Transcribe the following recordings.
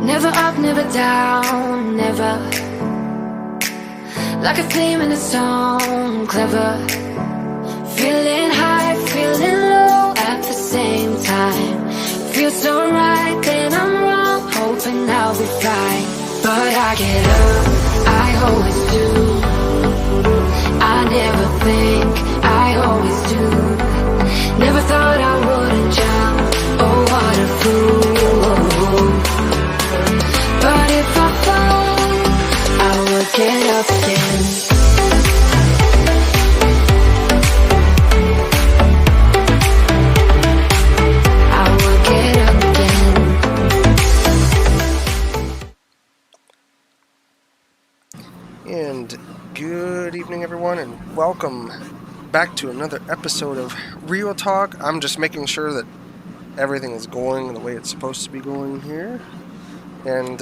Never up, never down, never. Like a theme in a song, clever. Feeling high, feeling low at the same time. Feels so right, then I'm wrong, hoping I'll be fine. But I get up, I always do. I never think, I always do. Never thought I wouldn't jump, oh what a fool. But if I fall, I will get up again. I will get up again. And good evening, everyone, and welcome back to another episode of Real Talk. I'm just making sure that everything is going the way it's supposed to be going here, and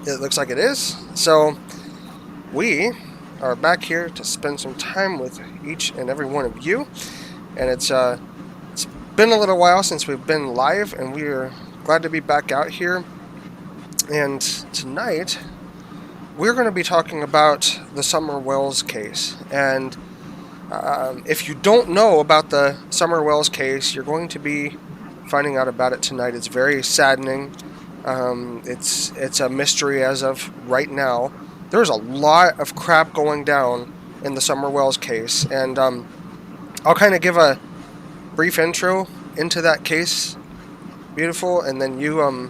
it looks like it is. So we are back here to spend some time with each and every one of you, and it's been a little while since we've been live, and we are glad to be back out here. And tonight we're going to be talking about the Summer Wells case. And if you don't know about the Summer Wells case, you're going to be finding out about it tonight. It's very saddening. It's a mystery as of right now. There's a lot of crap going down in the Summer Wells case, and I'll kind of give a brief intro into that case, beautiful, and then you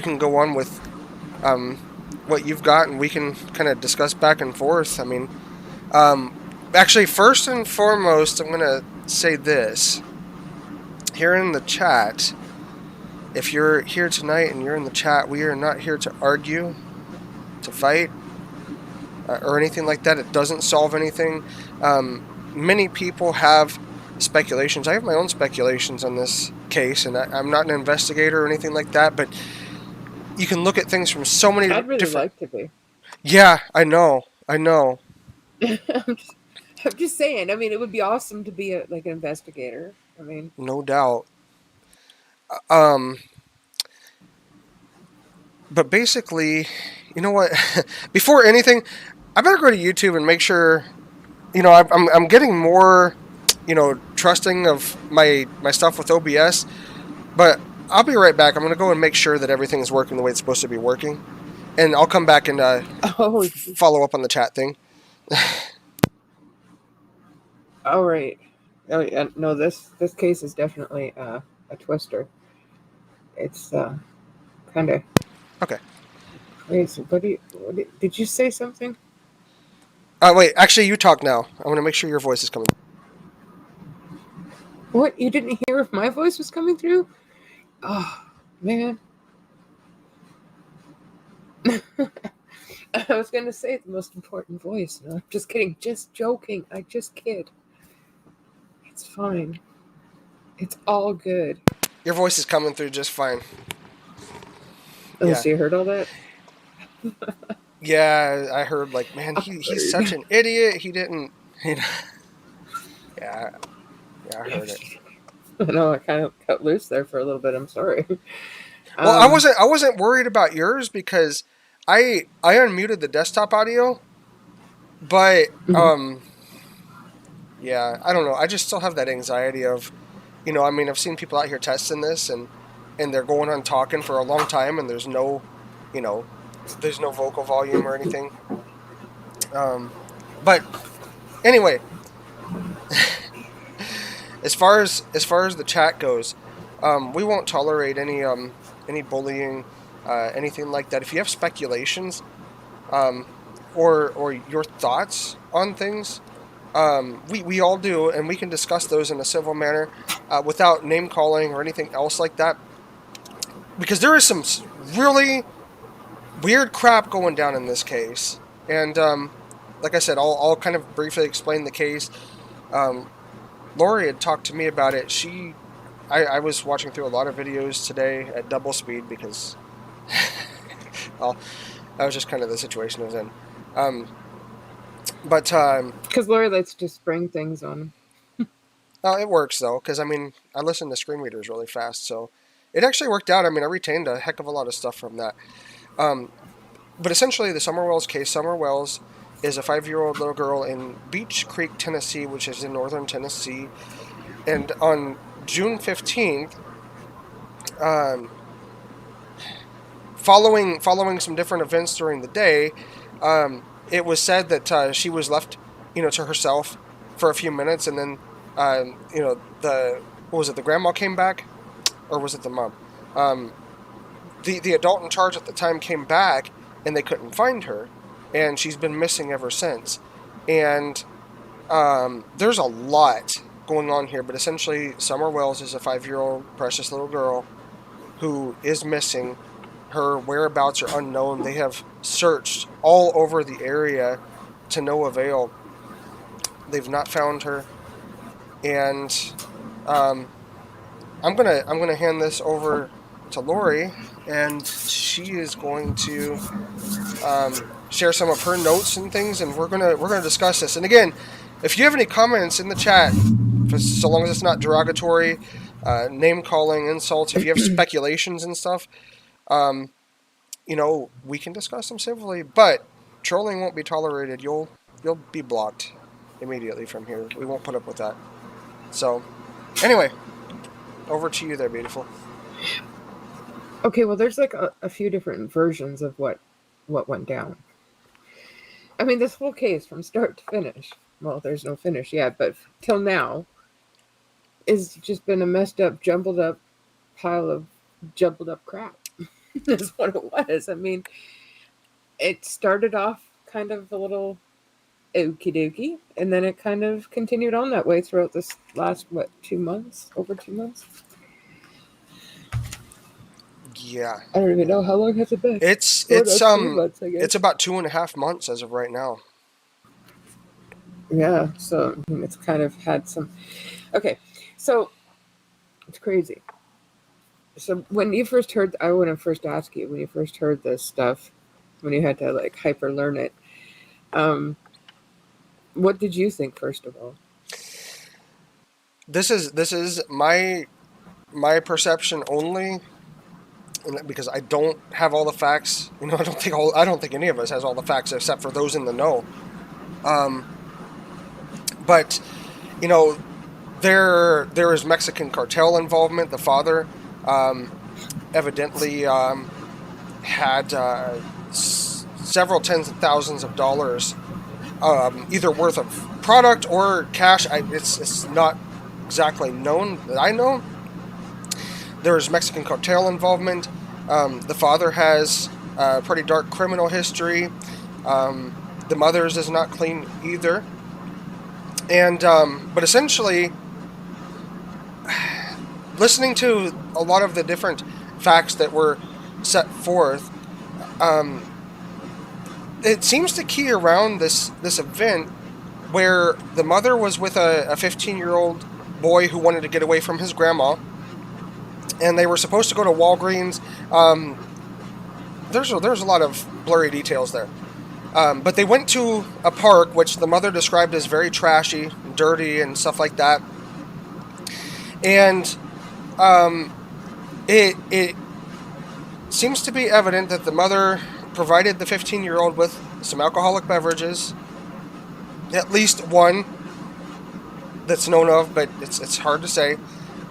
can go on with what you've got, and we can kind of discuss back and forth. I mean, actually, first and foremost, I'm going to say this. Here in the chat, if you're here tonight and you're in the chat, we are not here to argue, to fight, or anything like that. It doesn't solve anything. Many people have speculations. I have my own speculations on this case, and I'm not an investigator or anything like that, but you can look at things from so many I'd really different... like to be. Yeah, I know. I'm just saying. I mean, it would be awesome to be like an investigator. I mean, no doubt. But basically, you know what? Before anything, I better go to YouTube and make sure. You know, I'm getting more, trusting of my stuff with OBS, but I'll be right back. I'm going to go and make sure that everything is working the way it's supposed to be working. And I'll come back and follow up on the chat thing. all right. Oh, yeah, no, this case is definitely a twister. It's kind of... Okay. Wait, so did you say something? Wait, actually, you talk now. I want to make sure your voice is coming. What? You didn't hear if my voice was coming through? Oh, man. I was going to say the most important voice. No, I'm just kidding. Just joking. I just kid. It's fine. It's all good. Your voice is coming through just fine. Oh, Yeah. so you heard all that? Yeah, I heard, like, man, he's such an idiot. He didn't, Yeah, I heard it. No, I kind of cut loose there for a little bit. I'm sorry. Well, I wasn't worried about yours because I unmuted the desktop audio, but yeah, I don't know. I just still have that anxiety of, I mean, I've seen people out here testing this and they're going on talking for a long time and there's no, there's no vocal volume or anything. But anyway, as far as the chat goes, we won't tolerate any bullying, anything like that. If you have speculations, or your thoughts on things, we all do, and we can discuss those in a civil manner, without name calling or anything else like that. Because there is some really weird crap going down in this case, and like I said, I'll kind of briefly explain the case. Lori had talked to me about it. I was watching through a lot of videos today at double speed because, well, that was just kind of the situation I was in. But because Lori likes to spring things on him. it works though, because I mean I listen to screen readers really fast, so it actually worked out. I mean, I retained a heck of a lot of stuff from that. But essentially, the Summer Wells case, Summer Wells is a 5-year-old little girl in Beach Creek, Tennessee, which is in northern Tennessee. And on June 15th, um, following some different events during the day, it was said that she was left, to herself for a few minutes, and then, what was it? The grandma came back, or was it the mom? The adult in charge at the time came back, and they couldn't find her, and she's been missing ever since. And there's a lot going on here, but essentially, Summer Wells is a 5-year-old precious little girl who is missing. Her whereabouts are unknown. They have searched all over the area to no avail. They've not found her, and I'm gonna hand this over to Lori, and she is going to share some of her notes and things, and we're gonna discuss this. And again, if you have any comments in the chat, so long as it's not derogatory, name calling, insults, if you have speculations and stuff, we can discuss them civilly, but trolling won't be tolerated. You'll be blocked immediately from here. We won't put up with that. So, anyway, over to you there, beautiful. Okay, well, there's like a few different versions of what went down. I mean, this whole case from start to finish, well, there's no finish yet, but till now, is just been a messed up, jumbled up pile of jumbled up crap. That's what it was. I mean, it started off kind of a little okie dokie, and then it kind of continued on that way throughout this last, over 2 months? Yeah. I don't even know how long has it been. It's 3 months, I guess. It's about 2.5 months as of right now. Yeah, so it's kind of had some. Okay, so it's crazy. So when you first heard, I want to first ask you, when you first heard this stuff, when you had to like hyper learn it, what did you think first of all? This is my perception only, because I don't have all the facts. I don't think any of us has all the facts except for those in the know. But there is Mexican cartel involvement. The father evidently had several tens of thousands of dollars, either worth of product or cash. It's not exactly known that I know. There's Mexican cartel involvement. The father has a pretty dark criminal history. The mother's is not clean either. And but essentially, listening to a lot of the different facts that were set forth, it seems to key around this event where the mother was with a 15-year-old boy who wanted to get away from his grandma, and they were supposed to go to Walgreens. There's a lot of blurry details there. But they went to a park, which the mother described as very trashy, dirty, and stuff like that. And it seems to be evident that the mother provided the 15-year-old with some alcoholic beverages, at least one that's known of, but it's hard to say.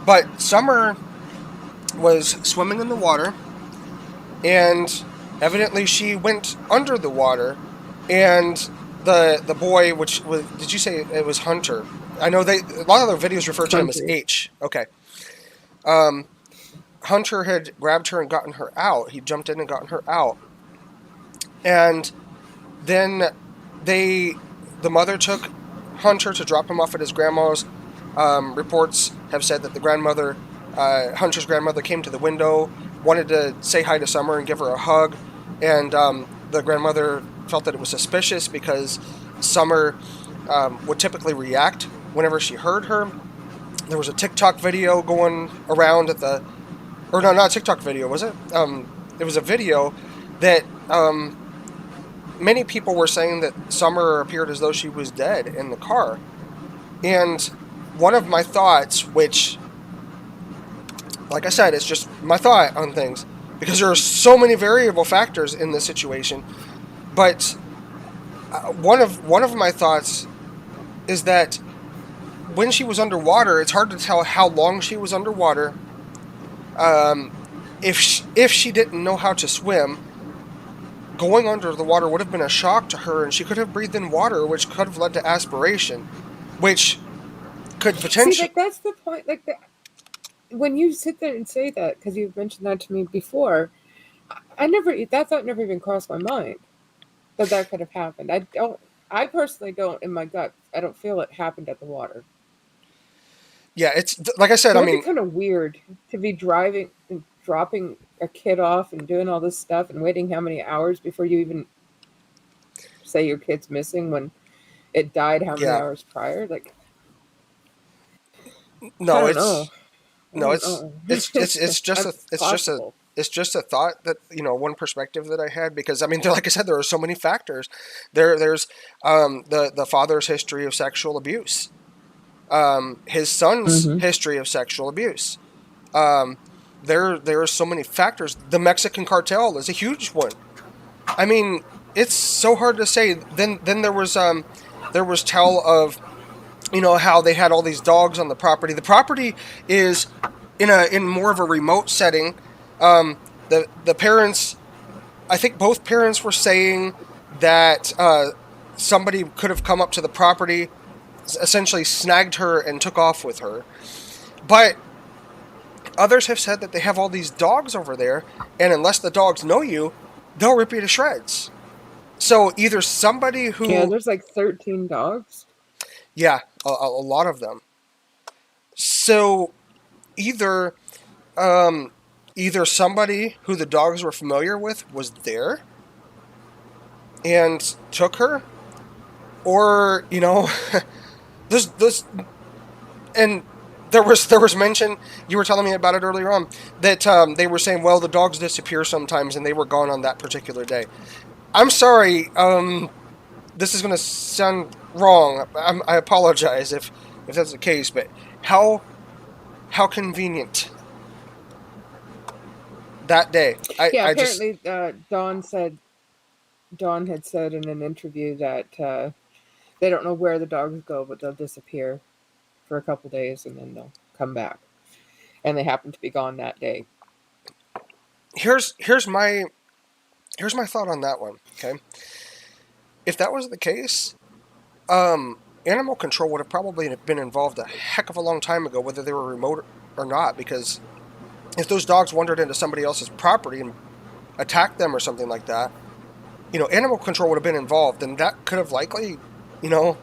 But Summer was swimming in the water, and evidently she went under the water, and the boy, which was, did you say it was Hunter? I know a lot of the videos refer to him as H. Okay. Hunter had grabbed her and gotten her out. He jumped in and gotten her out. And then the mother took Hunter to drop him off at his grandma's. Reports have said that the grandmother, Hunter's grandmother, came to the window, wanted to say hi to Summer and give her a hug, and the grandmother felt that it was suspicious because Summer would typically react whenever she heard her. There was a TikTok video going around not a TikTok video, was it? It was a video that many people were saying that Summer appeared as though she was dead in the car. And one of my thoughts, which like I said, it's just my thought on things because there are so many variable factors in this situation. But one of my thoughts is that when she was underwater, it's hard to tell how long she was underwater. Um, if she didn't know how to swim, going under the water would have been a shock to her, and she could have breathed in water, which could have led to aspiration, which could See, potentially. like that's the point. Like when you sit there and say that, because you've mentioned that to me before, I never that thought never even crossed my mind that could have happened. I don't. I personally don't. In my gut, I don't feel it happened at the water. Yeah, it's like I said. It I would be mean, kind of weird to be driving and dropping a kid off and doing all this stuff and waiting how many hours before you even say your kid's missing when it died how many yeah, hours prior. Like I no, don't know. it's I no, don't it's know. it's it's it's just a That's it's just a possible. it's just a thought that one perspective that I had because I mean, like I said, there are so many factors. There's the father's history of sexual abuse, his son's Hmm. history of sexual abuse. Um, there are so many factors. The Mexican cartel is a huge one. I mean, it's so hard to say. Then there was tell of how they had all these dogs on the property. The property is in more of a remote setting. The parents, I think both parents were saying that somebody could have come up to the property, essentially snagged her and took off with her. But others have said that they have all these dogs over there, and unless the dogs know you, they'll rip you to shreds. So either somebody Yeah, who, there's like 13 dogs. yeah, a lot of them. So either um, either somebody who the dogs were familiar with was there and took her, or this and there was mention, you were telling me about it earlier on, that they were saying, well, the dogs disappear sometimes and they were gone on that particular day. I'm sorry, this is going to sound wrong. I apologize if that's the case, but how convenient that day. Yeah, I just. apparently Dawn had said in an interview that they don't know where the dogs go, but they'll disappear for a couple days and then they'll come back. And they happen to be gone that day. Here's my thought on that one. Okay, if that was the case, animal control would have probably been involved a heck of a long time ago, whether they were remote or not. Because if those dogs wandered into somebody else's property and attacked them or something like that, animal control would have been involved, and that could have likely, you know,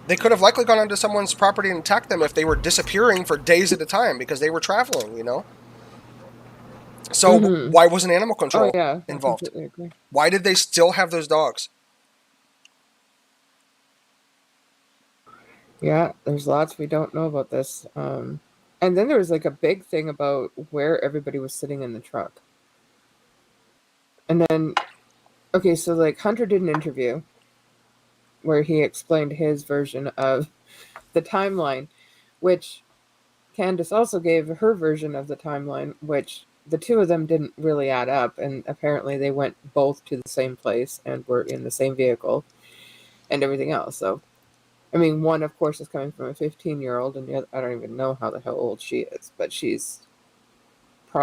they could have likely gone onto someone's property and attacked them if they were disappearing for days at a time because they were traveling. So Mm-hmm. why wasn't animal Oh control yeah, I involved? completely agree. Why did they still have those dogs? Yeah, there's lots we don't know about this. And then there was like a big thing about where everybody was sitting in the truck. And then, okay, so like Hunter did an interview where he explained his version of the timeline, which Candace also gave her version of the timeline, which the two of them didn't really add up. And apparently they went both to the same place and were in the same vehicle and everything else. So, I mean, one, of course, is coming from a 15-year-old, and the other, I don't even know how the hell old she is, but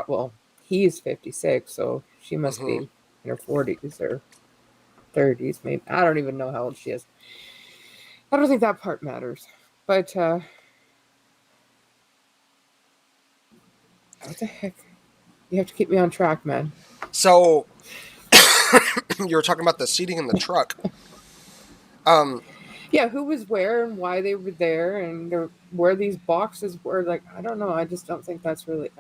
well, he's 56, so she must Hmm. be in her 40s or 30s, maybe. I don't even know how old she is. I don't think that part matters. But, what the heck? You have to keep me on track, man. So you were talking about the seating in the truck. Um, Yeah, who was where and why they were there and where these boxes were. Like, I don't know. I just don't think that's really.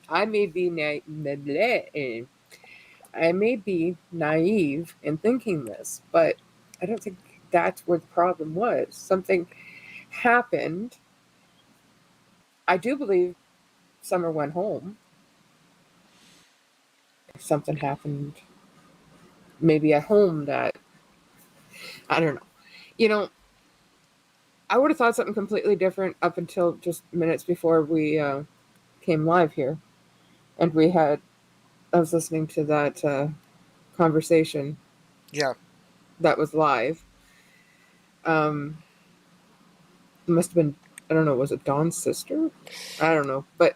I may be I may be naive in thinking this, but I don't think that's where the problem was. Something happened. I do believe Summer went home. Something happened maybe at home that I don't know. You know, I would have thought something completely different up until just minutes before we came live here, and I was listening to that conversation Yeah. that was live. Um, it must have been, I don't know, was it Dawn's sister? I don't know, but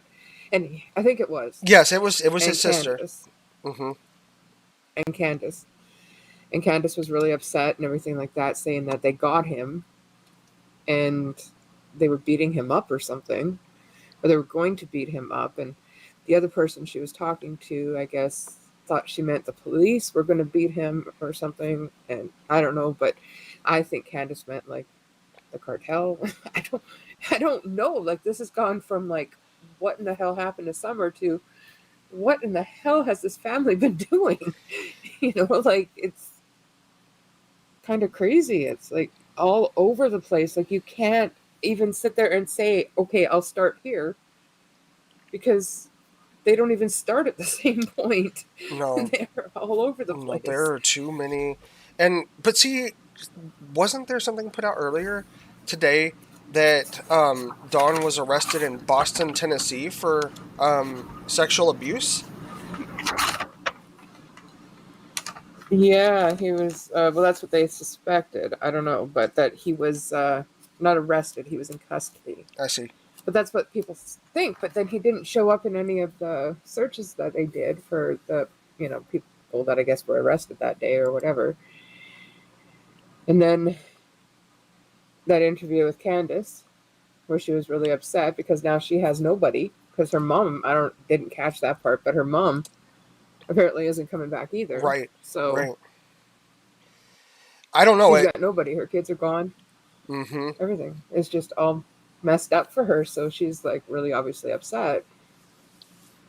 and I think it was, Yes, it was. It was his and sister. Candace, Mm-hmm. and Candace, and Candace was really upset and everything like that, saying that they got him and they were beating him up or something, or they were going to beat him up, and the other person she was talking to, I guess, thought she meant the police were going to beat him or something, and I don't know, but I think Candace meant like the cartel. I don't know. Like, this has gone from like, what in the hell happened to Summer to what in the hell has this family been doing? Like, it's kind of crazy. It's like all over the place. Like, you can't even sit there and say, okay, I'll start here, because they don't even start at the same point. No, They're all over the no, there place. are too many. But see, wasn't there something put out earlier today that Dawn was arrested in Boston, Tennessee for sexual abuse? Yeah, he was. Well, that's what they suspected. I don't know, but that he was not arrested. He was in custody. I see. But that's what people think. But then he didn't show up in any of the searches that they did for the, people that I guess were arrested that day or whatever. And then that interview with Candace, where she was really upset because now she has nobody, because her mom, didn't catch that part, but her mom apparently isn't coming back either. Right, So right. I don't know she's it. got nobody. Her kids are gone. Mm-hmm. Everything is just all messed up for her. So she's like really obviously upset.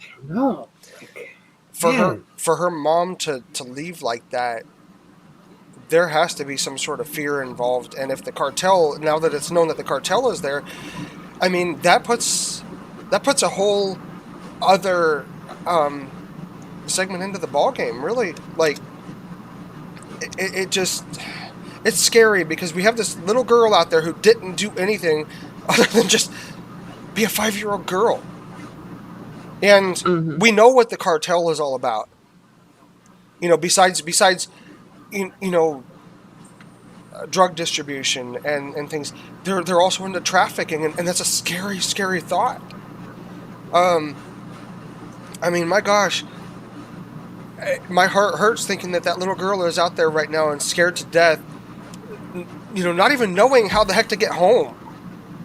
I don't know. Like, man. For her mom to leave like that, there has to be some sort of fear involved. And if the cartel, now that it's known that the cartel is there, I mean that puts a whole other segment into the ball game. Really, like it just it's scary because we have this little girl out there who didn't do anything other than just be a 5-year-old girl, and Mm-hmm. we know what the cartel is all about. Besides drug distribution and things, they're also into trafficking, and that's a scary thought. Um, I mean, my gosh, my heart hurts thinking that little girl is out there right now and scared to death. Not even knowing how the heck to get home.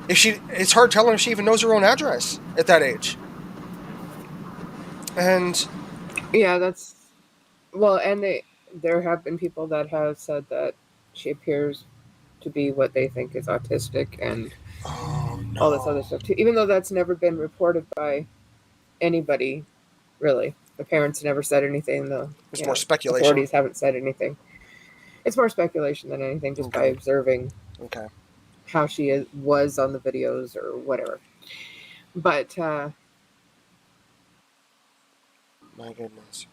It's hard telling if she even knows her own address at that age. And Yeah, that's well, and there have been people that have said that she appears to be what they think is autistic and oh all this other no, stuff too. Even though that's never been reported by anybody, really. The parents never said anything. The it's more speculation. authorities haven't said anything. It's more speculation than anything, just by Okay, observing okay, how she was on the videos or whatever. But my goodness.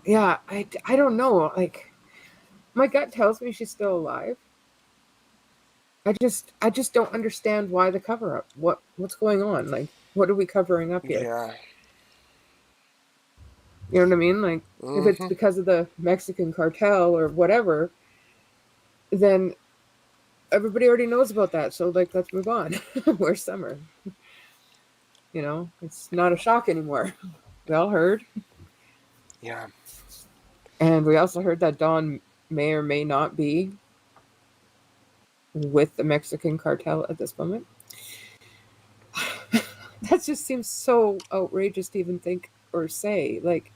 yeah, I don't know. Like, my gut tells me she's still alive. I just don't understand why the cover up. What's going on? Like, what are we covering up here? Yeah. You know what I mean? Like, if it's Mm-hmm. because of the Mexican cartel or whatever, then everybody already knows about that. So, like, let's move on. Where's Summer? It's not a shock anymore. We all heard. Yeah. And we also heard that Dawn may or may not be with the Mexican cartel at this moment. That just seems so outrageous to even think or say. Like,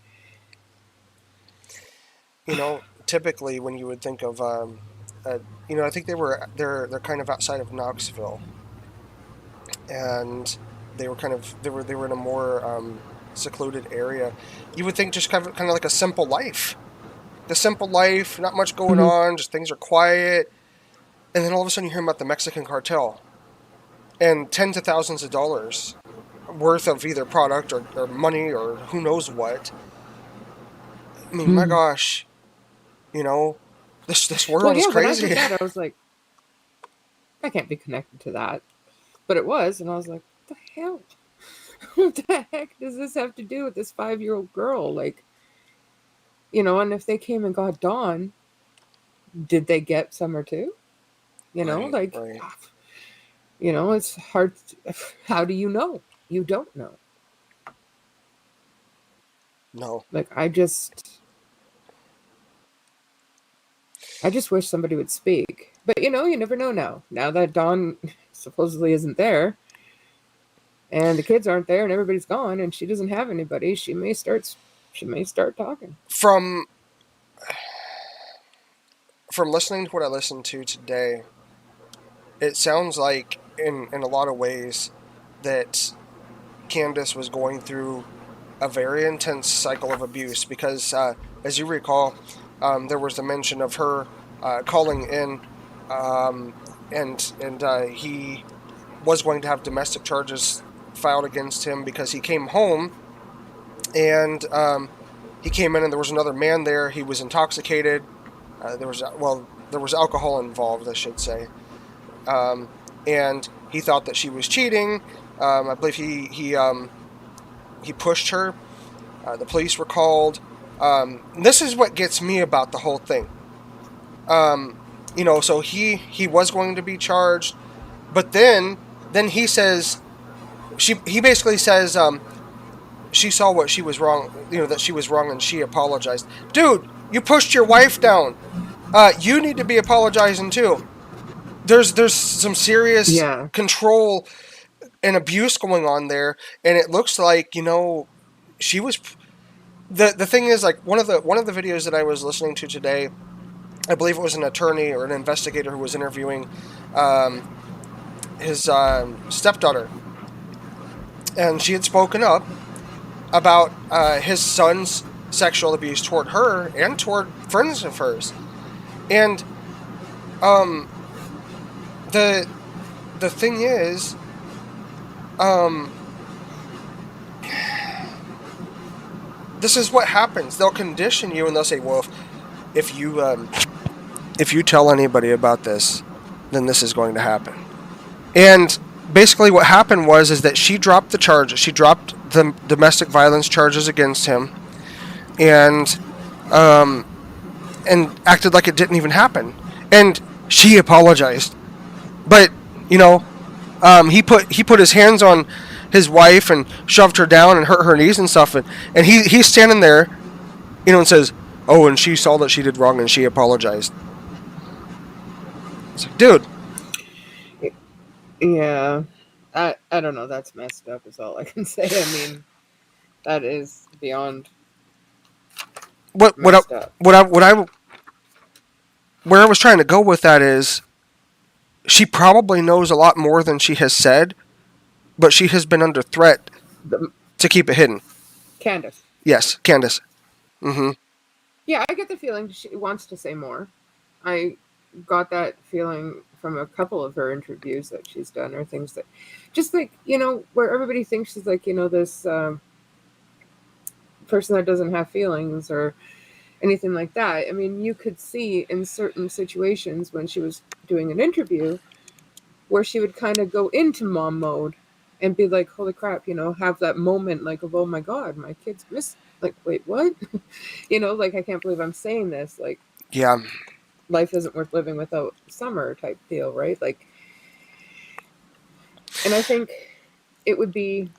Typically when you would think of, I think they're kind of outside of Knoxville, and they were in a more secluded area. You would think just kind of like a simple life, the simple life, not much going mhm. on, just things are quiet, and then all of a sudden you hear about the Mexican cartel and tens of thousands of dollars worth of either product or money or who knows what. I mean, my Mhm. gosh, you know, this Well, world is yeah, when I heard crazy. that, I was like, I can't be connected to that. But it was, and I was like, what the hell? What the heck does this have to do with this 5-year-old girl? Like, you know, and if they came and got Dawn, did they get Summer too? You know, Right, like, right. you know, it's hard. How do you know? You don't know. No. Like, I just wish somebody would speak. But you know, you never know now. Now that Dawn supposedly isn't there, and the kids aren't there, and everybody's gone, and she doesn't have anybody, she may start talking. From listening to what I listened to today, it sounds like in a lot of ways that Candace was going through a very intense cycle of abuse because, as you recall, there was the mention of her calling in, um, and he was going to have domestic charges filed against him because he came home and he came in and there was another man there. He was intoxicated. There was alcohol involved, I should say, um, and he thought that she was cheating. I believe he pushed her. The police were called. This is what gets me about the whole thing. So he was going to be charged, but then he says he basically says she saw what she was wrong, that she was wrong and she apologized. Dude, you pushed your wife down. You need to be apologizing too. There's some serious Yeah. control and abuse going on there, and it looks like she was. The thing is, like, one of the videos that I was listening to today, I believe it was an attorney or an investigator who was interviewing his stepdaughter, and she had spoken up about his son's sexual abuse toward her and toward friends of hers, and the thing is, this is what happens. They'll condition you and they'll say, well, if you tell anybody about this, then this is going to happen. And basically what happened is that she dropped the charges. She dropped the domestic violence charges against him, and acted like it didn't even happen. And she apologized. But, he put his hands on his wife and shoved her down and hurt her knees and stuff, and he's standing there, and says, oh, and she saw that she did wrong and she apologized. It's like, dude. Yeah. I don't know. That's messed up is all I can say. I mean, that is beyond messed up. Where I was trying to go with that is she probably knows a lot more than she has said, but she has been under threat to keep it hidden. Candace. Yes, Candace. Mm-hmm. Yeah, I get the feeling she wants to say more. I got that feeling from a couple of her interviews that she's done, or things that, just like, where everybody thinks she's like, this person that doesn't have feelings or anything like that. I mean, you could see in certain situations when she was doing an interview where she would kind of go into mom mode and be like, holy crap, have that moment like of, oh my God, my kid's missed. Like, wait, what? Like, I can't believe I'm saying this. Like, Yeah. life isn't worth living without Summer type deal, right? Like, and I think it would be,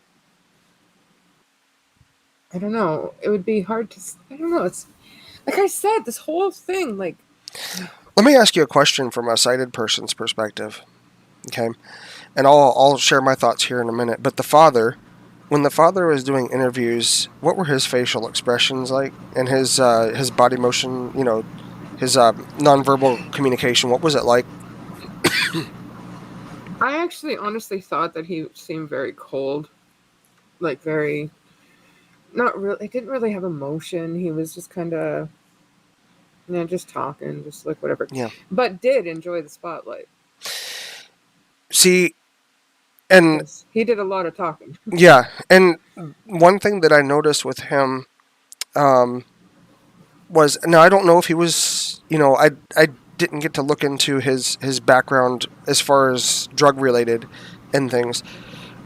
I don't know, it would be hard to, I don't know. It's like I said, this whole thing, like. Let me ask you a question from a sighted person's perspective. Okay. And I'll share my thoughts here in a minute. But when the father was doing interviews, what were his facial expressions like? And his body motion, his nonverbal communication, what was it like? I actually honestly thought that he seemed very cold. Like, very, not really, he didn't really have emotion. He was just kind of, just talking, just like whatever. Yeah. But did enjoy the spotlight. See, and yes, he did a lot of talking. Yeah, and one thing that I noticed with him was, now I don't know if he was, I didn't get to look into his background as far as drug related and things,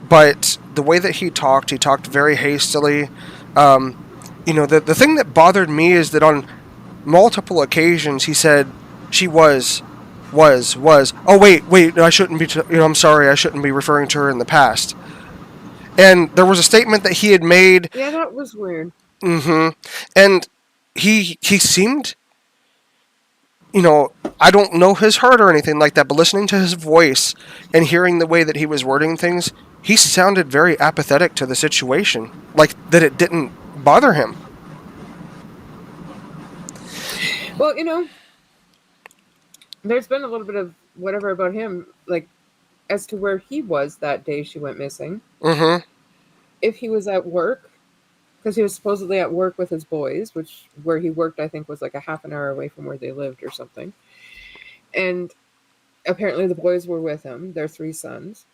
but the way that he talked very hastily. Um, the thing that bothered me is that on multiple occasions he said she was. Oh wait, I shouldn't be. I'm sorry, I shouldn't be referring to her in the past. And there was a statement that he had made. Yeah, that was weird. And he seemed, I don't know his heart or anything like that, but listening to his voice and hearing the way that he was wording things, he sounded very apathetic to the situation, like that it didn't bother him. Well, there's been a little bit of whatever about him, like as to where he was that day she went missing. Mm-hmm. If he was at work, because he was supposedly at work with his boys, which where he worked, I think, was like a half an hour away from where they lived or something. And apparently the boys were with him, their 3 sons.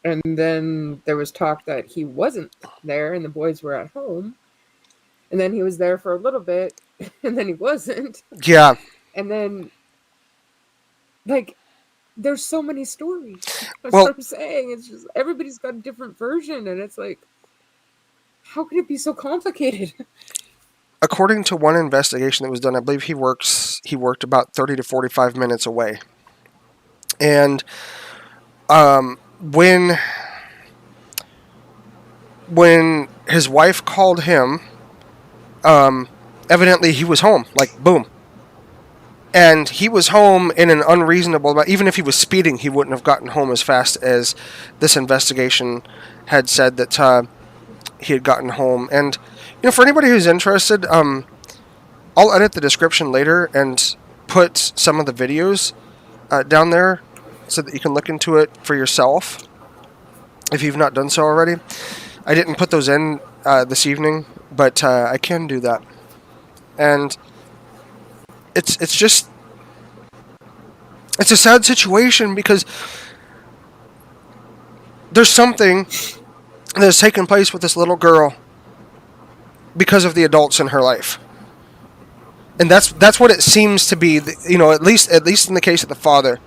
And then there was talk that he wasn't there and the boys were at home. And then he was there for a little bit and then he wasn't. Yeah. And then, like, there's so many stories. That's Well, what I'm saying. It's just everybody's got a different version, and it's like, how can it be so complicated? according to one investigation that was done, I believe he worked about 30 to 45 minutes away. And when his wife called him, evidently he was home, like boom. And he was home in an unreasonable, even if he was speeding, he wouldn't have gotten home as fast as this investigation had said that he had gotten home. And for anybody who's interested, I'll edit the description later and put some of the videos down there so that you can look into it for yourself if you've not done so already. I didn't put those in this evening, but I can do that. And it's a sad situation because there's something that has taken place with this little girl because of the adults in her life. And that's what it seems to be, at least in the case of the father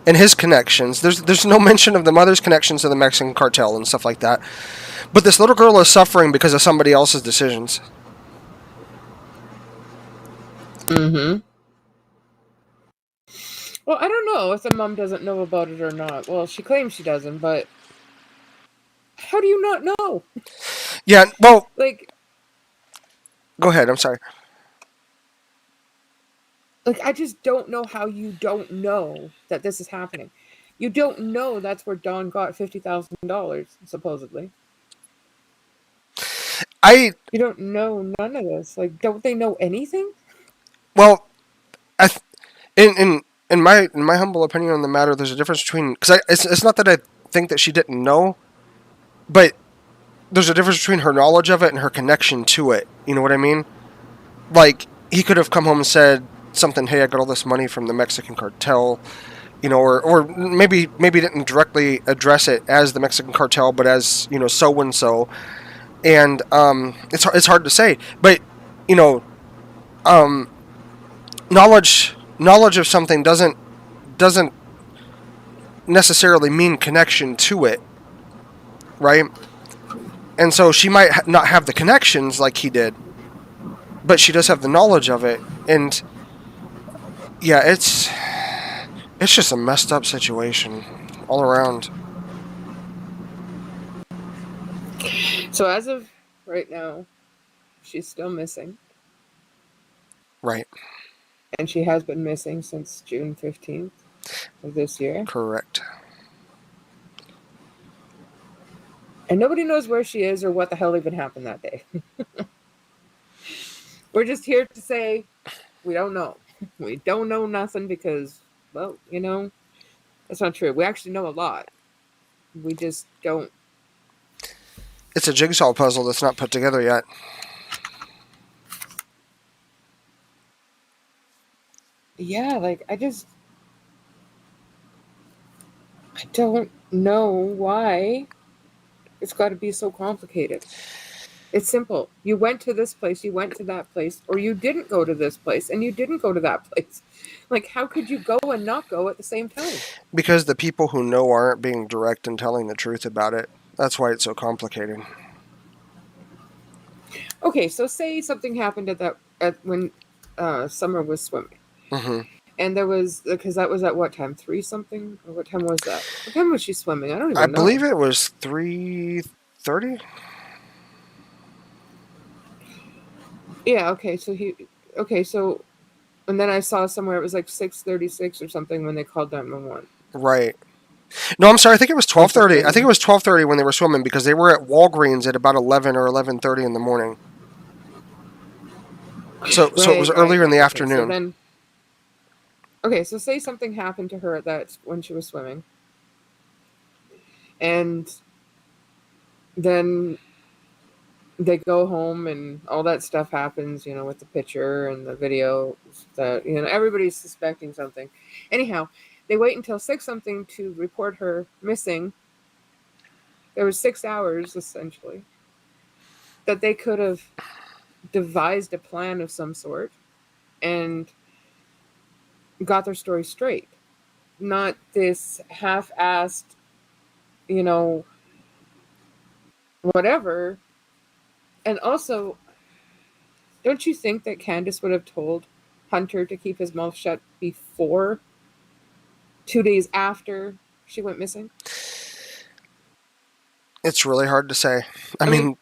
and his connections. There's no mention of the mother's connections to the Mexican cartel and stuff like that. But this little girl is suffering because of somebody else's decisions. Mm-hmm. Well, I don't know if the mom doesn't know about it or not. Well, she claims she doesn't, but how do you not know? Yeah, well, Like, go ahead, I'm sorry. I just don't know how you don't know that this is happening. You don't know that's where Don got $50,000, supposedly. You don't know none of this. Like, don't they know anything? Well, I th- in my humble opinion on the matter, there's a difference between, because it's not that I think that she didn't know, but there's a difference between her knowledge of it and her connection to it. You know what I mean? Like, he could have come home and said something, hey, I got all this money from the Mexican cartel, or maybe didn't directly address it as the Mexican cartel, but as, so and so. And it's hard to say, but knowledge of something doesn't necessarily mean connection to it, right? And so she might not have the connections like he did, but she does have the knowledge of it. And yeah, it's just a messed up situation all around. So as of right now, she's still missing. Right. And she has been missing since June 15th of this year. Correct. And nobody knows where she is or what the hell even happened that day. We're just here to say we don't know. We don't know nothing because, well, that's not true. We actually know a lot. We just don't. It's a jigsaw puzzle that's not put together yet. Yeah, I don't know why it's got to be so complicated. It's simple. You went to this place, you went to that place, or you didn't go to this place and you didn't go to that place. Like, how could you go and not go at the same time? Because the people who know aren't being direct and telling the truth about it. That's why it's so complicated. Okay, so say something happened at when Summer was swimming, Hmm. and there was, because that was at what time, 3 something, or what time was that? What time was she swimming? I don't I even know. believe it was 3:30. Yeah. Okay, so and then I saw somewhere it was like 6:36 or something when they called 911. Right. No, I'm sorry. I think it was Or 12:30. I think it something. was 12:30 when they were swimming because they were at Walgreens at about 11 or 11:30 in the morning. So it was earlier in the Okay, so afternoon. then, okay, so say something happened to her at that when she was swimming, and then they go home and all that stuff happens, with the picture and the video, that, everybody's suspecting something. Anyhow, they wait until 6 something to report her missing. There was 6 hours essentially that they could have devised a plan of some sort and got their story straight. Not this half-assed, you know, whatever. And also, don't you think that Candace would have told Hunter to keep his mouth shut before 2 days after she went missing? It's really hard to say. I I mean, mean,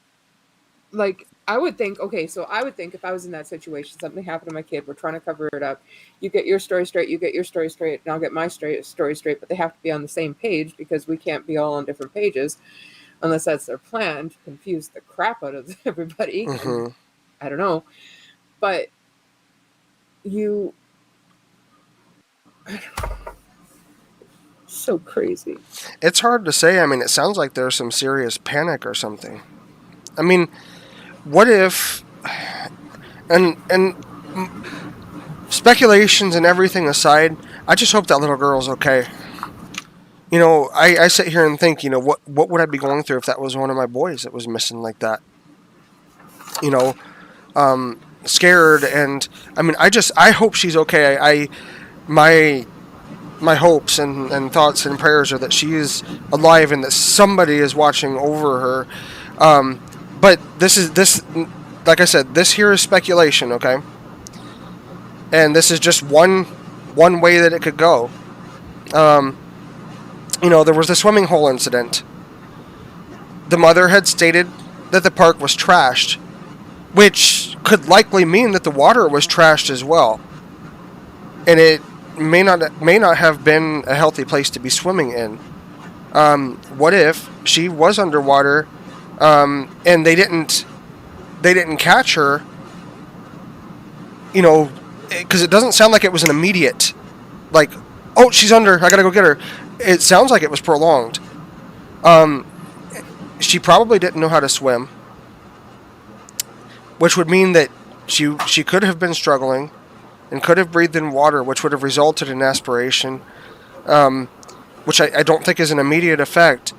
like, I would think, okay, so I would think if I was in that situation, something happened to my kid, we're trying to cover it up. You get your story straight, you get your story straight, and I'll get my story straight, but they have to be on the same page because we can't be all on different pages unless that's their plan, to confuse the crap out of everybody. And hmm I don't know. But you, so crazy. it's hard to say. I mean, it sounds like there's some serious panic or something. I mean, what if and speculations and everything aside, I just hope that little girl's okay. I sit here and think, what would I be going through if that was one of my boys that was missing like that? You know, scared, and I mean, I hope she's okay. My my hopes and thoughts and prayers are that she is alive and that somebody is watching over her. Um, but this, like I said, this here is speculation, okay? And this is just one way that it could go. Um, there was the swimming hole incident. The mother had stated that the park was trashed, which could likely mean that the water was trashed as well, and it may not have been a healthy place to be swimming in. What if she was underwater, and they didn't catch her? Because it doesn't sound like it was an immediate, like, oh, she's under, I gotta go get her. It sounds like it was prolonged. Um, she probably didn't know how to swim, which would mean that she could have been struggling and could have breathed in water, which would have resulted in aspiration, um, which I don't think is an immediate effect.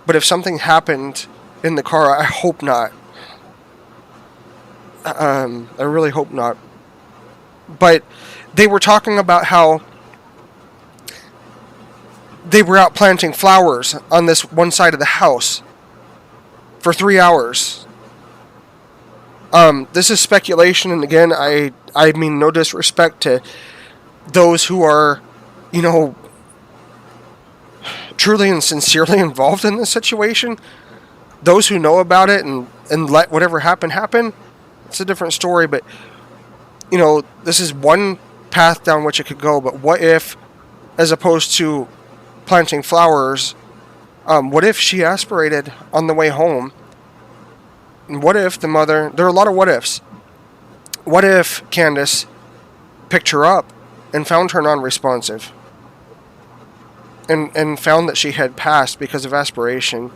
But if something happened in the car, I hope not. I really hope not. But they were talking about how they were out planting flowers on this one side of the house for 3 hours. This is speculation, and again, I mean no disrespect to those who are, you know, truly and sincerely involved in this situation. Those who know about it and let whatever happen, it's a different story. But this is one path down which it could go. But what if, as opposed to planting flowers, what if she aspirated on the way home? And what if the mother? There are a lot of what ifs. What if Candace picked her up and found her non-responsive, and found that she had passed because of aspiration,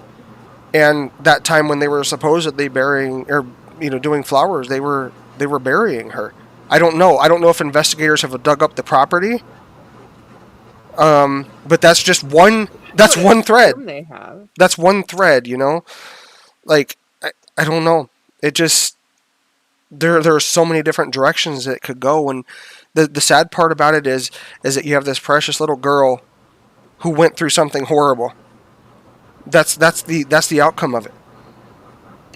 and that time when they were supposedly burying or doing flowers, they were burying her. I don't know. I don't know if investigators have dug up the property. But that's just one. I That's would one thread. assume they have. That's one thread. Like I don't know. It just there are so many different directions it could go, and the sad part about it is that you have this precious little girl who went through something horrible. That's the outcome of it,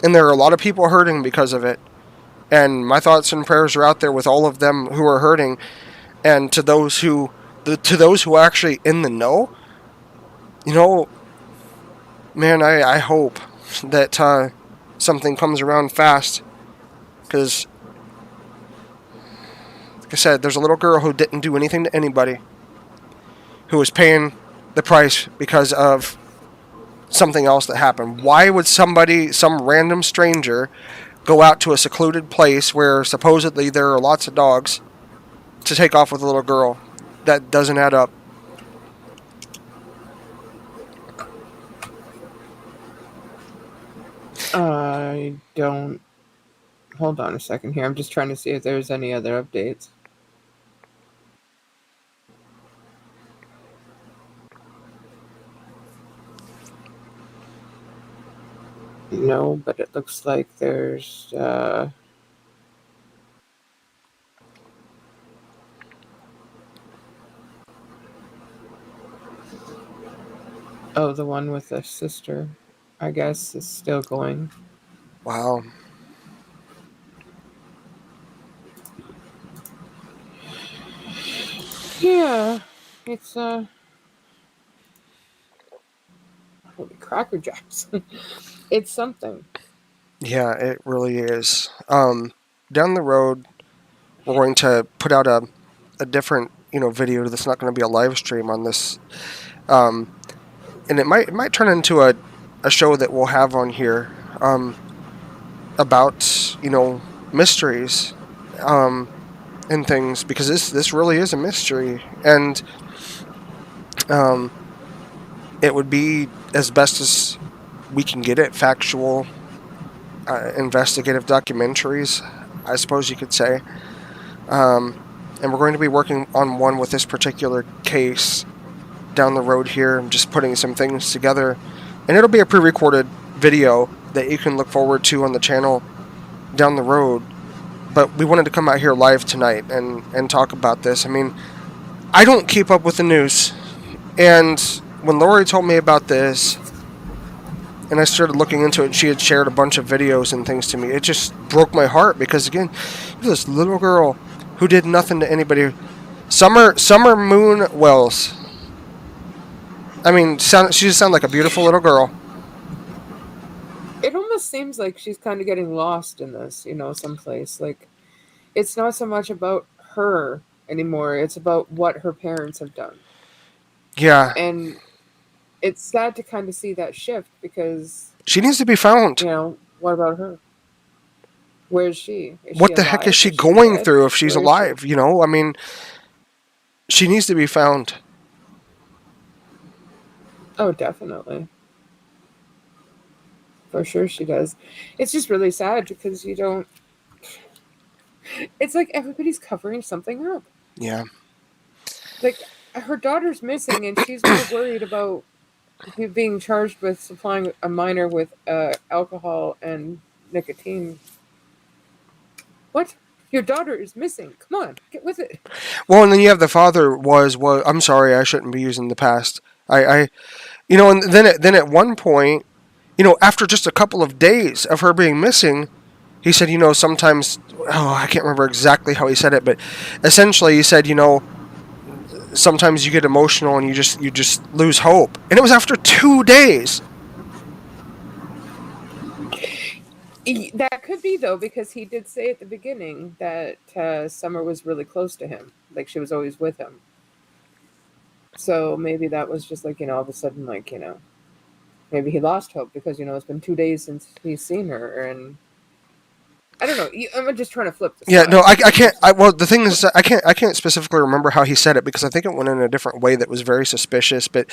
and there are a lot of people hurting because of it. And my thoughts and prayers are out there with all of them who are hurting, and to those who are actually in the know, you know, man, I hope that something comes around fast, because, like I said, there's a little girl who didn't do anything to anybody, who was paying the price because of something else that happened. Why would somebody, some random stranger, go out to a secluded place where supposedly there are lots of dogs to take off with a little girl? That doesn't add up. I don't. Hold on a second here. I'm just trying to see if there's any other updates. No, but it looks like there's. Oh, the one with the sister, I guess, is still going. Wow. Yeah, it's holy Cracker Jacks. It's something. Yeah, it really is. Down the road, we're going to put out a different video that's not going to be a live stream on this, and it might turn into a show that we'll have on here, about mysteries, and things, because this really is a mystery, and um, it would be as best as we can get it, factual, investigative documentaries, I suppose you could say. And we're going to be working on one with this particular case down the road here. I'm just putting some things together, and it'll be a pre-recorded video that you can look forward to on the channel down the road. But we wanted to come out here live tonight and talk about this. I mean, I don't keep up with the news, and when Lori told me about this, and I started looking into it, and she had shared a bunch of videos and things to me, it just broke my heart, because again, this little girl who did nothing to anybody. Summer Moon Wells. I mean, she just sounded like a beautiful little girl. It almost seems like she's kind of getting lost in this, someplace. Like, it's not so much about her anymore. It's about what her parents have done. Yeah. And it's sad to kind of see that shift, because, she needs to be found. What about her? Where is she? What the heck is she going through if she's alive? I mean, she needs to be found. Oh, definitely. For sure she does. It's just really sad, because you don't... It's like everybody's covering something up. Yeah. Like, her daughter's missing, and she's more worried about being charged with supplying a minor with alcohol and nicotine. What? Your daughter is missing. Come on, get with it. Well, and then you have the father was. I'm sorry, I shouldn't be using the past. And then at one point, after just a couple of days of her being missing, he said, sometimes, I can't remember exactly how he said it, but essentially he said, sometimes you get emotional and you just lose hope. And it was after 2 days. That could be, though, because he did say at the beginning that Summer was really close to him. Like, she was always with him. So maybe that was just like, all of a sudden, like, maybe he lost hope because, it's been 2 days since he's seen her. And I don't know. I'm just trying to flip this. Yeah, no, I can't. Well, the thing is, I can't specifically remember how he said it, because I think it went in a different way that was very suspicious. But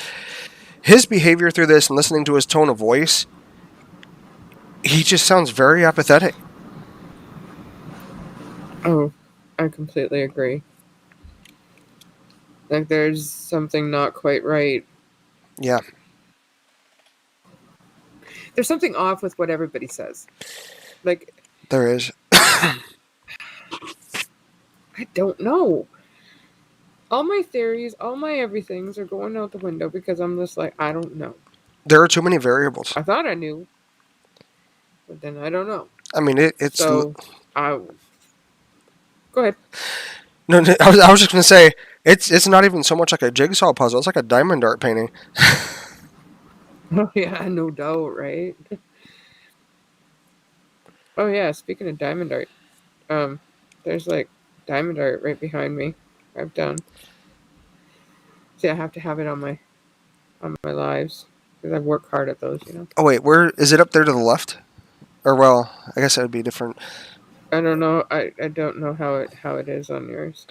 his behavior through this, and listening to his tone of voice, he just sounds very apathetic. Oh, I completely agree. Like, there's something not quite right. Yeah. There's something off with what everybody says. Like, There is. I don't know. All my theories, all my everythings are going out the window because I'm just like, I don't know. There are too many variables. I thought I knew, but then I don't know. I mean, So, I go ahead. no. I was just gonna say it's not even so much like a jigsaw puzzle. It's like a diamond art painting. Oh yeah, no doubt, right? Oh yeah, speaking of diamond art, there's like diamond art right behind me. I've done. See, I have to have it on my lives because I work hard at those. Oh wait, where is it? Up there to the left? Or well, I guess that would be different. I don't know. I don't know how it is on yours.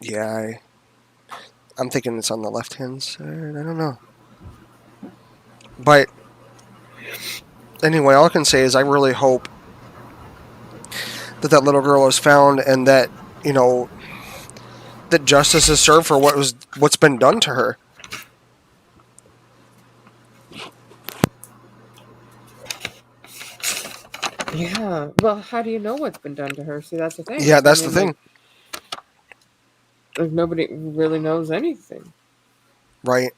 Yeah, I'm thinking it's on the left hand side. I don't know. But anyway, all I can say is I really hope that that little girl is found and that that justice is served for what's been done to her. Yeah. Well, how do you know what's been done to her? See, that's the thing. Yeah, I that's the mean, thing, like nobody really knows anything. right?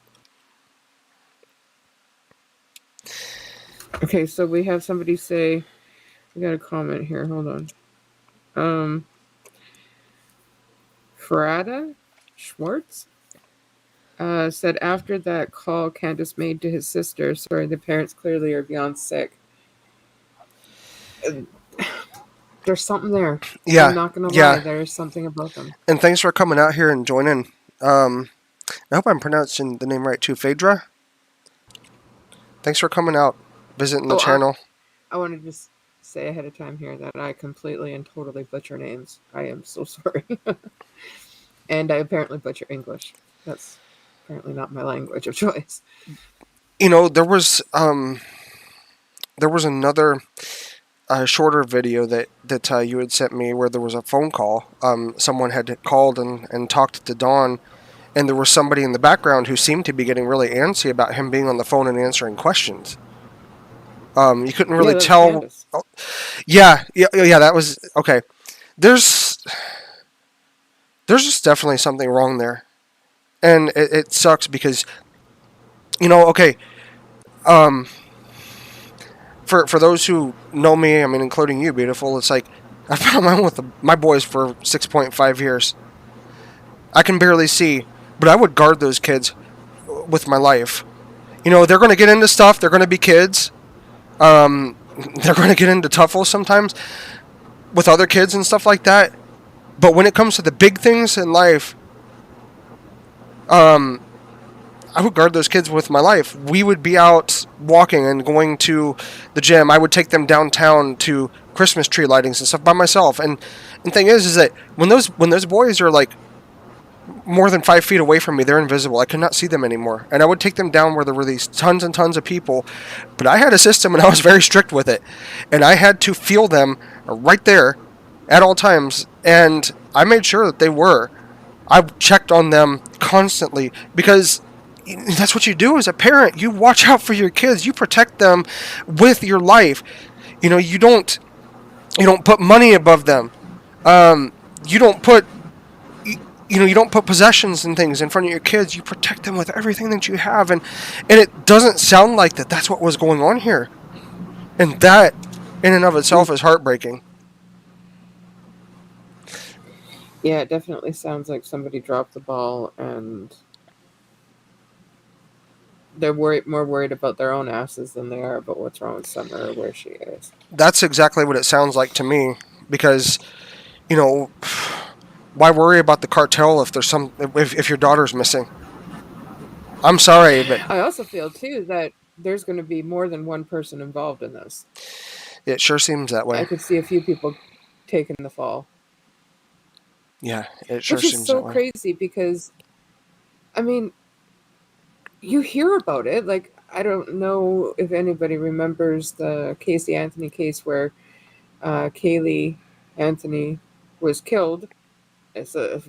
Okay, so we have somebody say, we got a comment here. Hold on. Farada Schwartz said after that call Candace made to his sister, sorry, the parents clearly are beyond sick. There's something there. Yeah, I'm not gonna lie. yeah. There's something about them. And thanks for coming out here and joining. I hope I'm pronouncing the name right too. Phaedra. Thanks for coming out, visiting the Oh, channel. I want to just say ahead of time here that I completely and totally butcher names. I am so sorry. And I apparently butcher English. That's apparently not my language of choice. There was another shorter video that you had sent me where there was a phone call. Someone had called and talked to Dawn, and there was somebody in the background who seemed to be getting really antsy about him being on the phone and answering questions. You couldn't really tell. Oh, yeah, that was okay. There's just definitely something wrong there, and it sucks because okay. For those who know me, I mean, including you, beautiful, it's like I've been on my own with my boys for 6.5 years. I can barely see, but I would guard those kids with my life. They're going to get into stuff. They're going to be kids. They're going to get into tuffles sometimes with other kids and stuff like that. But when it comes to the big things in life, I would guard those kids with my life. We would be out walking and going to the gym. I would take them downtown to Christmas tree lightings and stuff by myself. And thing is that when those boys are like more than 5 feet away from me, they're invisible. I could not see them anymore. And I would take them down where there were these tons and tons of people. But I had a system and I was very strict with it. And I had to feel them right there at all times. And I made sure that they were. I checked on them constantly because that's what you do as a parent. You watch out for your kids. You protect them with your life. You don't put money above them. You don't put you don't put possessions and things in front of your kids. You protect them with everything that you have, and it doesn't sound like that's what was going on here, and that in and of itself is heartbreaking. Yeah, it definitely sounds like somebody dropped the ball and they're more worried about their own asses than they are about what's wrong with Summer or where she is. That's exactly what it sounds like to me, because why worry about the cartel if if your daughter's missing? I'm sorry, but I also feel too that there's going to be more than one person involved in this. it sure seems that way. I could see a few people taking the fall. Yeah, it sure Which is seems so that way. crazy because, I mean, you hear about it. Like, I don't know if anybody remembers the Casey Anthony case where Kaylee Anthony was killed. The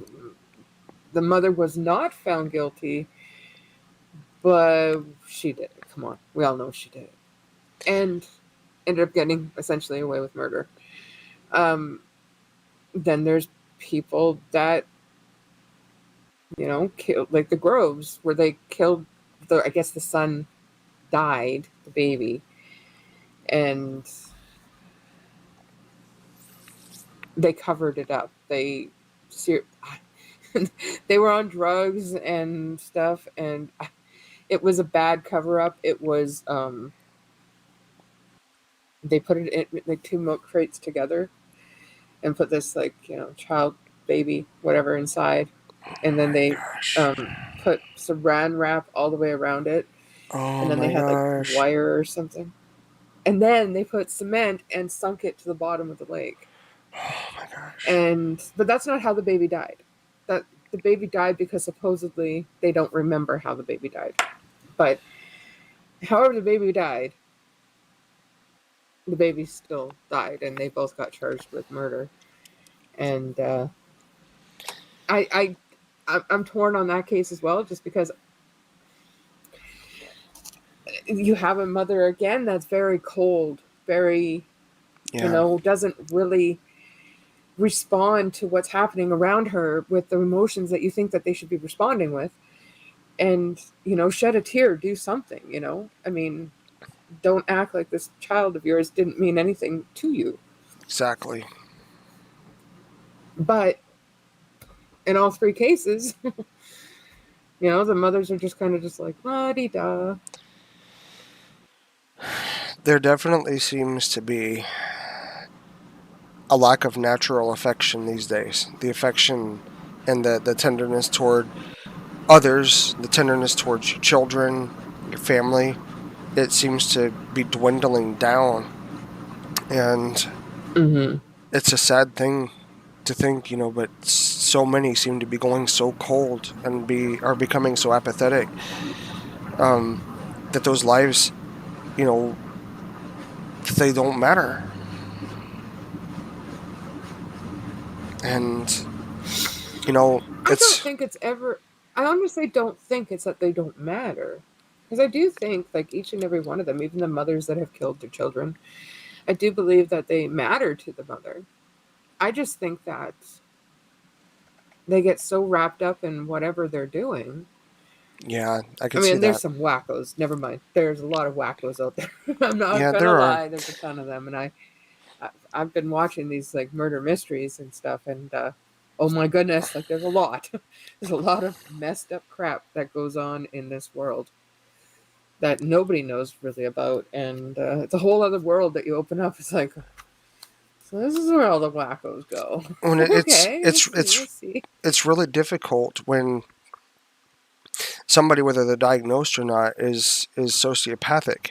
mother was not found guilty, but she did it. Come on, we all know she did it. And ended up getting essentially away with murder. Um, then there's people that, killed, like the Groves, where they killed I guess the son died, the baby, and they covered it up. They were on drugs and stuff, and it was a bad cover up. It was they put it in like two milk crates together and put this like child, baby, whatever inside, and then they Gosh. put saran wrap all the way around it, Oh and then they my had like gosh. wire or something, and then they put cement and sunk it to the bottom of the lake. Oh my gosh. But that's not how the baby died. That The baby died because supposedly they don't remember how the baby died. But however the baby died, the baby still died, and they both got charged with murder. And I I'm torn on that case as well, just because you have a mother again that's very cold, very Yeah, doesn't really respond to what's happening around her with the emotions that you think that they should be responding with, and shed a tear, do something. I mean, don't act like this child of yours didn't mean anything to you. exactly. But in all three cases, the mothers are just kind of just like la-di-da. There definitely seems to be a lack of natural affection these days. The affection and the tenderness toward others, the tenderness towards your children, your family, it seems to be dwindling down. And Mm-hmm. it's a sad thing to think, but so many seem to be going so cold and are becoming so apathetic, um, that those lives, you know, they don't matter. And I don't it's think it's ever. I honestly don't think it's that they don't matter, because I do think like each and every one of them, even the mothers that have killed their children, I do believe that they matter to the mother. I just think that they get so wrapped up in whatever they're doing. yeah, I I could see mean, there's that. some wackos. Never mind. There's a lot of wackos out there. I'm not Yeah, gonna there are. lie. There's a ton of them, and I've been watching these like murder mysteries and stuff, and oh my goodness, like there's a lot. There's a lot of messed up crap that goes on in this world that nobody knows really about, and it's a whole other world that you open up. It's like, so this is where all the wackos go. When Okay, we'll see. We'll see. it's really difficult when somebody, whether they're diagnosed or not, is sociopathic,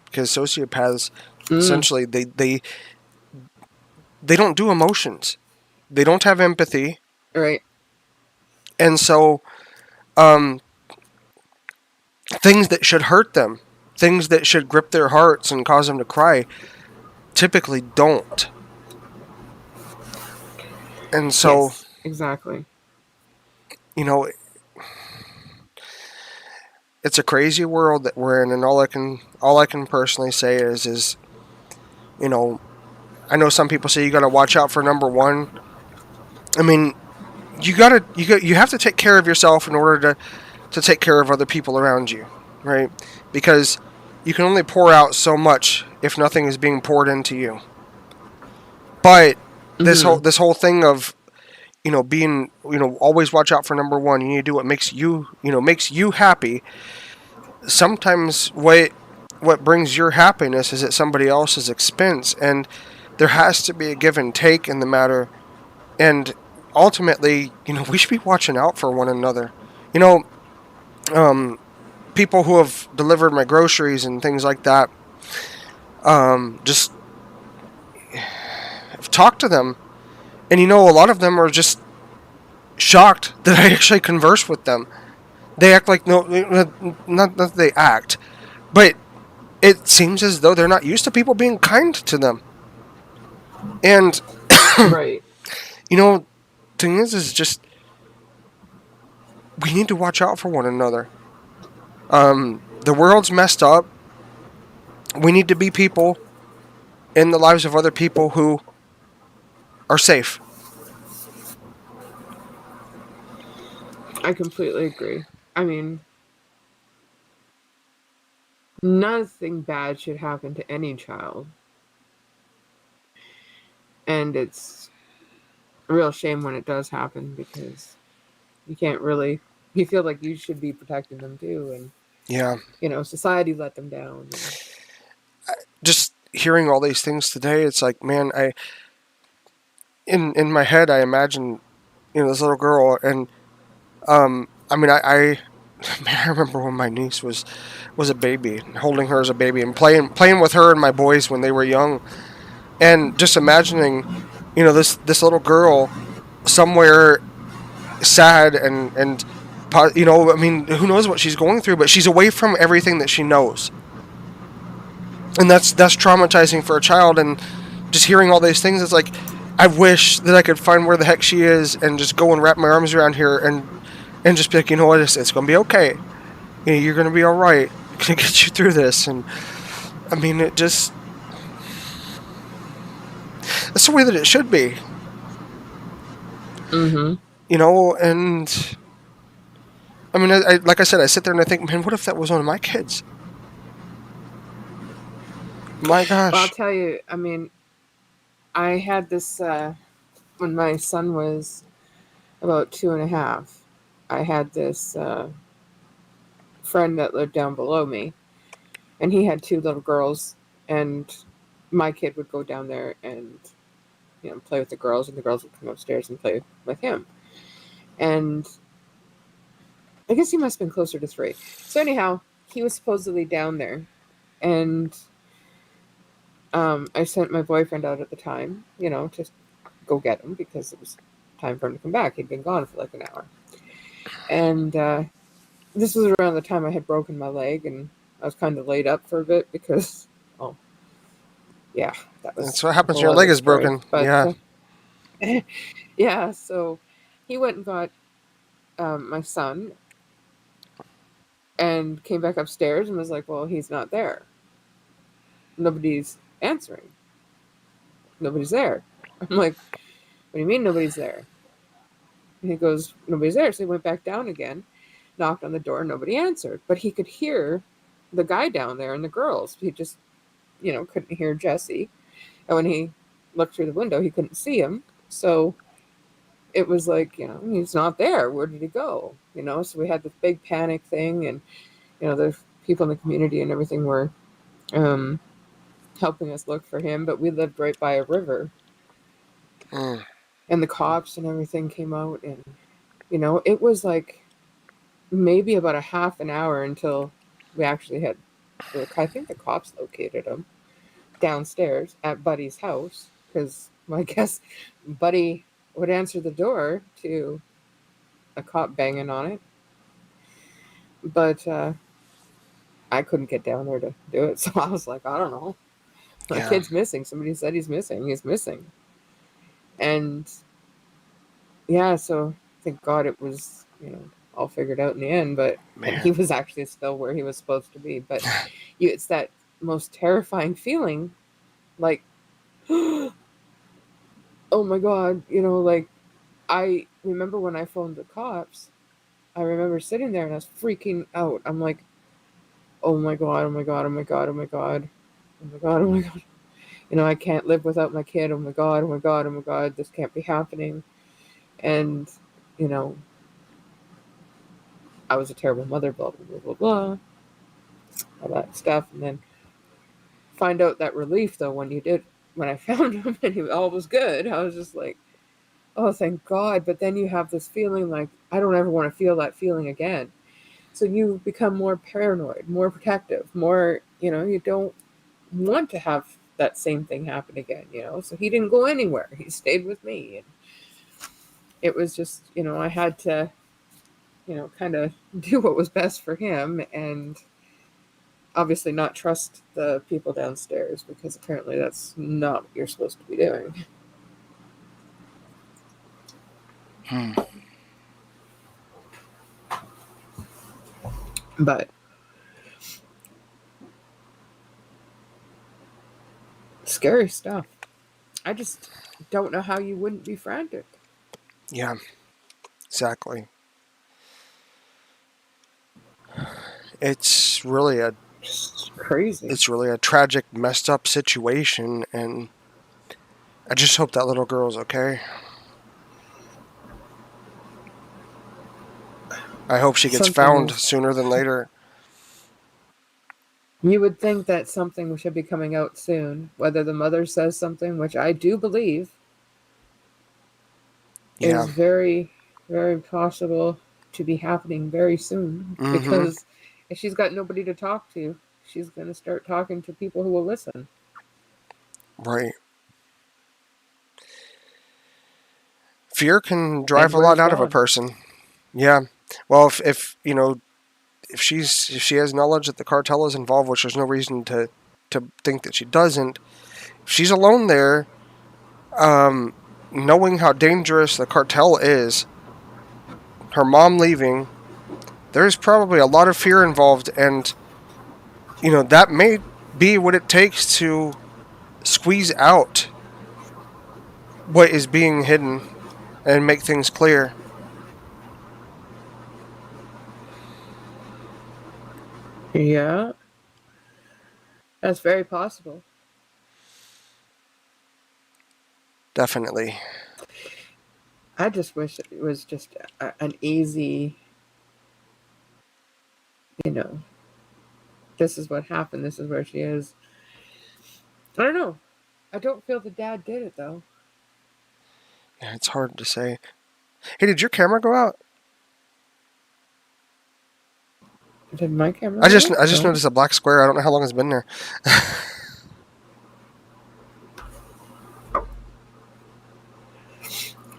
because sociopaths Mm, essentially they don't do emotions, they don't have empathy, right. and so um, things that should hurt them, things that should grip their hearts and cause them to cry, typically don't. And so, Yes. Exactly. you know, it's a crazy world that we're in, and all I can personally say is you know, I know some people say you got to watch out for number one. I mean, you have to take care of yourself in order to take care of other people around you, right? Because you can only pour out so much if nothing is being poured into you. But Hmm. this whole thing of being always watch out for number one. You need to do what makes you happy. Sometimes what brings your happiness is at somebody else's expense, and there has to be a give and take in the matter. And ultimately, we should be watching out for one another. You know, um, people who have delivered my groceries and things like that, just talk to them, and a lot of them are just shocked that I actually converse with them. They act like, no, not that they act, but it seems as though they're not used to people being kind to them. And Right. you know, thing is just we need to watch out for one another. The world's messed up. We need to be people. in the lives of other people who are safe. I completely agree. I mean, nothing bad should happen to any child. And it's a real shame when it does happen because you can't really, you feel like you should be protecting them too. And, Yeah. society let them down. And, Just hearing all these things today, it's like, man, in my head, I imagine, this little girl, and I mean, man, I remember when my niece was a baby, holding her as a baby, and playing with her and my boys when they were young, and just imagining, this little girl somewhere sad and I mean, who knows what she's going through, but she's away from everything that she knows, and that's traumatizing for a child. And just hearing all these things, it's like, I wish that I could find where the heck she is and just go and wrap my arms around here and just be like, you know what, it's going to be okay. You're going to be all right. I'm going to get you through this. And I mean, that's the way that it should be. mm-hmm. And I mean, like I said, I sit there and I think, man, what if that was one of my kids? My Well, I'll gosh. tell you, I mean, I had this when my son was about 2.5. I had this friend that lived down below me, and he had two little girls, and my kid would go down there and play with the girls, and the girls would come upstairs and play with him. And I guess he must have been closer to 3. So anyhow, he was supposedly down there, and I sent my boyfriend out at the time, to go get him because it was time for him to come back. He'd been gone for like an hour. And this was around the time I had broken my leg, and I was kind of laid up for a bit because, oh, yeah, that was That's what a happens when whole your leg other is story. broken. But Yeah. yeah, so he went and got my son and came back upstairs and was like, well, he's not there. Nobody's answering. Nobody's there. I'm like, what do you mean nobody's there? And he goes, nobody's there. So he went back down again, knocked on the door, nobody answered. But he could hear the guy down there and the girls. He just, couldn't hear Jesse. And when he looked through the window, he couldn't see him. So it was like, he's not there. Where did he go? So we had this big panic thing, and, the people in the community and everything were um, helping us look for him. But we lived right by a river, Mm. and the cops and everything came out. And, it was like maybe about a half an hour until we actually had, I think the cops located him downstairs at Buddy's house because I guess Buddy would answer the door to a cop banging on it. But I couldn't get down there to do it. So I was like, I don't know. My Yeah. kid's missing. Somebody said he's missing. He's missing. And yeah, so thank God it was, all figured out in the end. And he Man. was actually still where he was supposed to be. But it's that most terrifying feeling, like, oh my God, like I remember when I phoned the cops, I remember sitting there and I was freaking out. I'm like, oh my God, oh my God, oh my God, oh my God, oh my God, oh my God. I can't live without my kid. Oh my God, oh my God, oh my God, this can't be happening. And, you know, I was a terrible mother, blah, blah, blah, blah, blah, all that stuff. And then find out that relief, though, when I found him and all was good, I was just like, oh, thank God. But then you have this feeling like, I don't ever want to feel that feeling again. So you become more paranoid, more protective, more, you don't want to have that same thing happen again, So he didn't go anywhere. He stayed with me. And it was just, I had to, kind of do what was best for him and obviously not trust the people downstairs because apparently that's not what you're supposed to be doing. Hmm. But Scary stuff. I just don't know how you wouldn't be frantic. Yeah, exactly. It's really a Just crazy. it's really a tragic, messed up situation, and I just hope that little girl's okay. I hope she gets Something found is. sooner than later. You would think that something should be coming out soon. Whether the mother says something, which I do believe, Yeah. is very, very possible to be happening very soon. Mm-hmm. Because if she's got nobody to talk to, she's going to start talking to people who will listen. Right. Fear can drive And a lot where's out of a Dawn? person. Yeah. Well, if if she has knowledge that the cartel is involved, which there's no reason to think that she doesn't. If she's alone there, um, knowing how dangerous the cartel is, her mom leaving, there's probably a lot of fear involved, and that may be what it takes to squeeze out what is being hidden and make things clear. Yeah, that's very possible. Definitely. I just wish it was just an easy, you know, this is what happened, this is where she is. I don't know. I don't feel the dad did it though. Yeah, it's hard to say. Hey, did your camera go out? Did my camera I just go? I just No. noticed a black square. I don't know how long it's been there.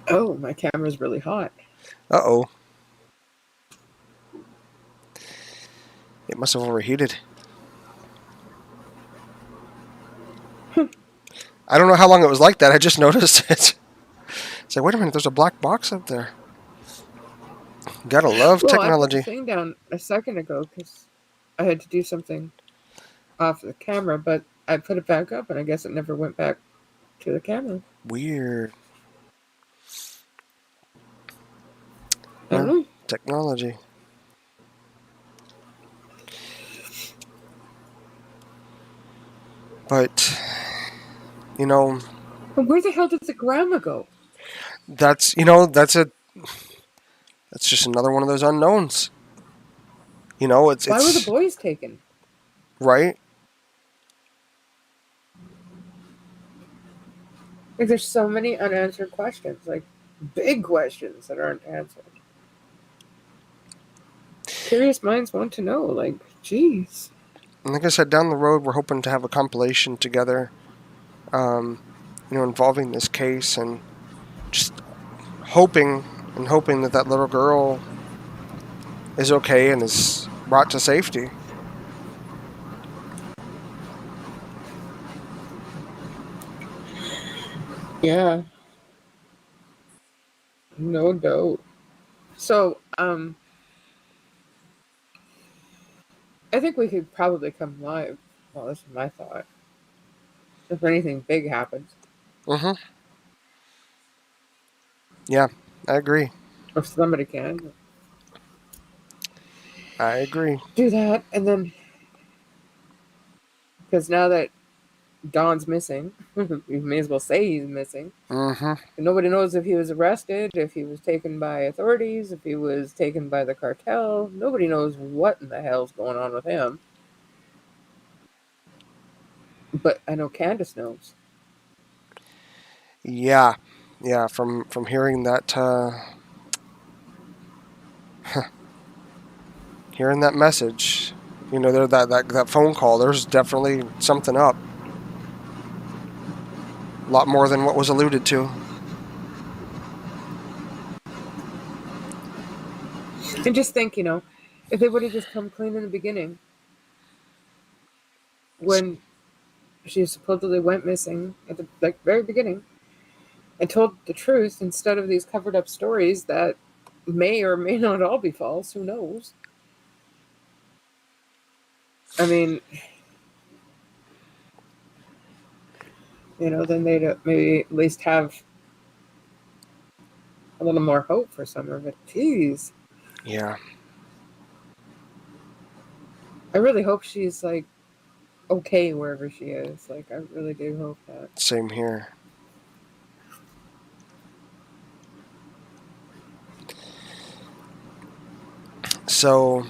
Oh, my camera's really hot. Uh-oh. It must have overheated. I don't know how long it was like that. I just noticed it. It's like, wait a minute, there's a black box up there. Gotta love Well, I put the technology. thing down a second ago because I had to do something off the camera, but I put it back up and I guess it never went back to the camera. Weird. I don't Well, know. technology. But, you know, But where the hell did the grandma go? that's, you know, that's a that's just another one of those unknowns. It's Why were the it's boys taken? right. Like, there's so many unanswered questions, like big questions that aren't answered. Curious minds want to know, like, geez. And like I said, down the road, we're hoping to have a compilation together, um, involving this case, and just hoping that that little girl is okay and is brought to safety. Yeah, no doubt. So, I think we could probably come live. Well, this is my thought. If anything big happens, Mm-hmm. Yeah, I agree. if somebody can I agree. do that, and then because now that Don's missing, we may as well say he's missing. Mm-hmm. And nobody knows if he was arrested, if he was taken by authorities, if he was taken by the cartel. Nobody knows what in the hell's going on with him. But I know Candace knows. Yeah, yeah. From hearing that, hearing that message, there that phone call. There's definitely something up. A lot more than what was alluded to. And just think, if they would have just come clean in the beginning, when she supposedly went missing at the very beginning, and told the truth instead of these covered up stories that may or may not all be false. Who knows? I mean, then they'd maybe at least have a little more hope for summer. But geez, Yeah. I really hope she's like okay wherever she is. Like, I really do hope that. Same here. So,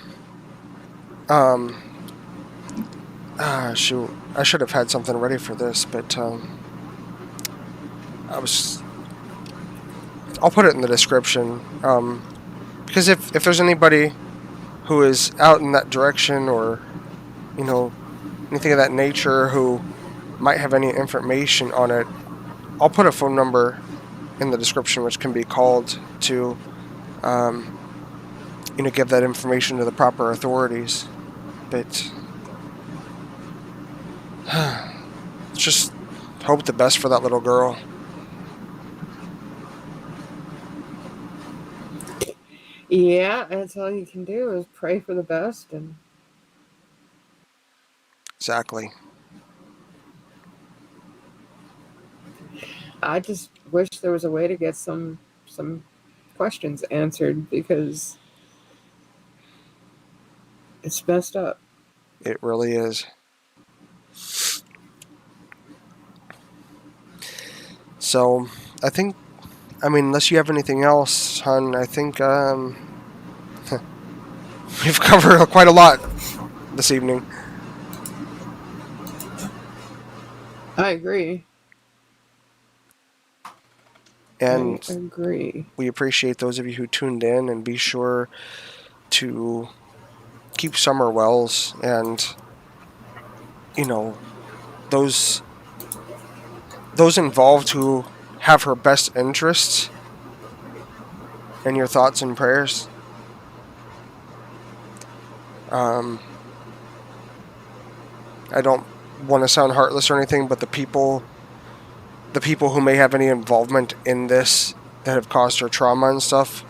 shoot, I should have had something ready for this, but I'll put it in the description. Because if there's anybody who is out in that direction, or anything of that nature, who might have any information on it, I'll put a phone number in the description which can be called to give that information to the proper authorities. But just hope the best for that little girl. Yeah, that's all you can do is pray for the best. And Exactly. I just wish there was a way to get some questions answered, because it's messed up. It really is. So, I think, unless you have anything else, hon, I think we've covered quite a lot this evening. I agree. And I agree. we appreciate those of you who tuned in, and be sure to keep Summer Wells and those involved who have her best interests in your thoughts and prayers. I don't want to sound heartless or anything, but the people who may have any involvement in this that have caused her trauma and stuff,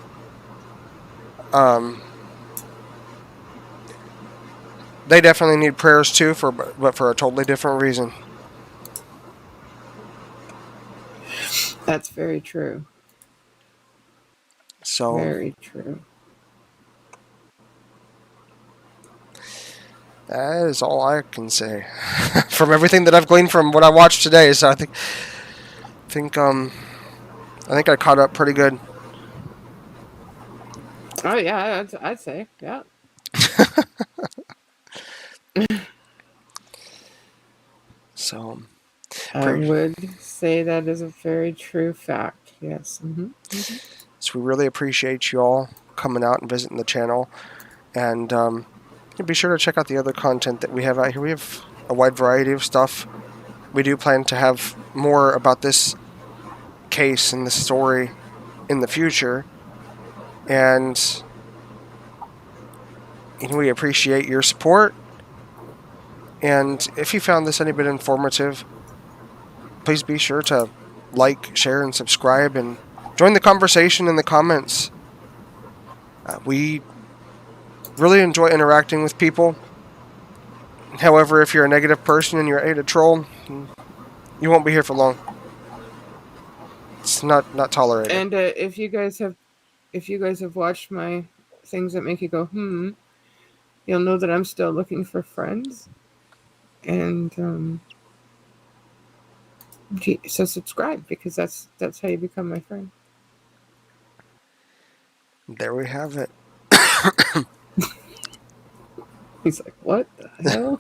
they definitely need prayers too, but for a totally different reason. That's very true. So very true. That is all I can say from everything that I've gleaned from what I watched today. So I think I caught up pretty good. Oh yeah, I'd say, yeah. So I would say that is a very true fact. Yes. Mm-hmm. Mm-hmm. So we really appreciate you all coming out and visiting the channel, and be sure to check out the other content that we have out here. We have a wide variety of stuff. We do plan to have more about this case and this story in the future, and we appreciate your support. And if you found this any bit informative, please be sure to like, share, and subscribe, and join the conversation in the comments. We really enjoy interacting with people. However, if you're a negative person and you're a troll, you won't be here for long. It's not tolerated. And if you guys have watched my things that make you go you'll know that I'm still looking for friends. And so subscribe, because that's how you become my friend. There we have it. He's like, what the hell?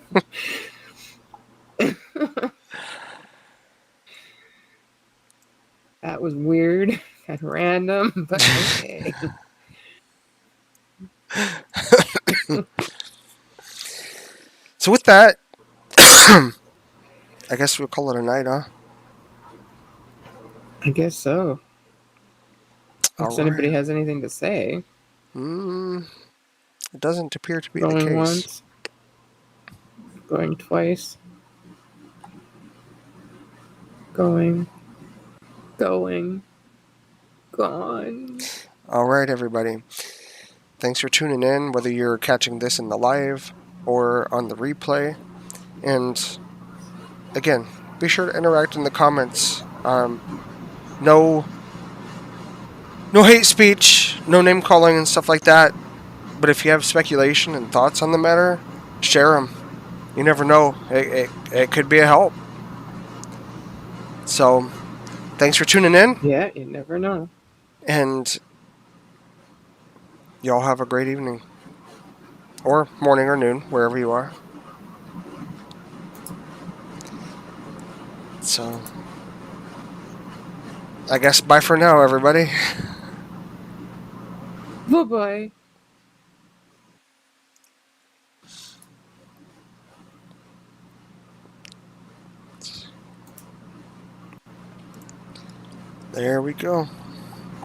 That was weird, kind of random, but okay. So with that, I guess we'll call it a night, huh? I guess so. If anybody has anything to say. It doesn't appear to be the case. Going once. Going twice. Going. Gone. All right, everybody. Thanks for tuning in, whether you're catching this in the live or on the replay. And again, be sure to interact in the comments. No hate speech, no name calling and stuff like that. But if you have speculation and thoughts on the matter, share them. You never know. It could be a help. So, thanks for tuning in, Yeah, you never know. and y'all have a great evening. Or morning or noon, wherever you are. So, I guess bye for now, everybody. Bye-bye. There we go.